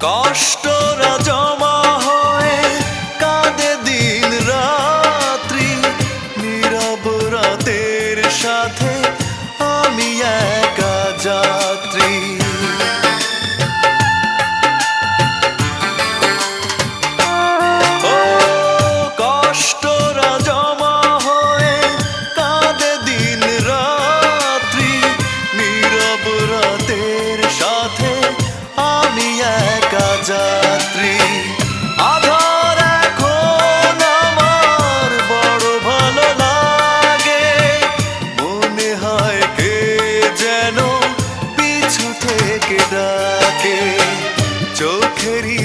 কষ্টরা জমা হয়ে কাঁদে দিন রাত্রি, নীরব রাতের সাথে আমি একা যাত্রী। ও কষ্টরা জমা হয়ে কাঁদে দিন রাত্রি, নীরব রাতের সাথে আমি একা যাত্রী। আধার এখন আমার বড় ভালো লাগে, মনে হয় কে যেন পিছু থেকে ডাকে, চোখেরই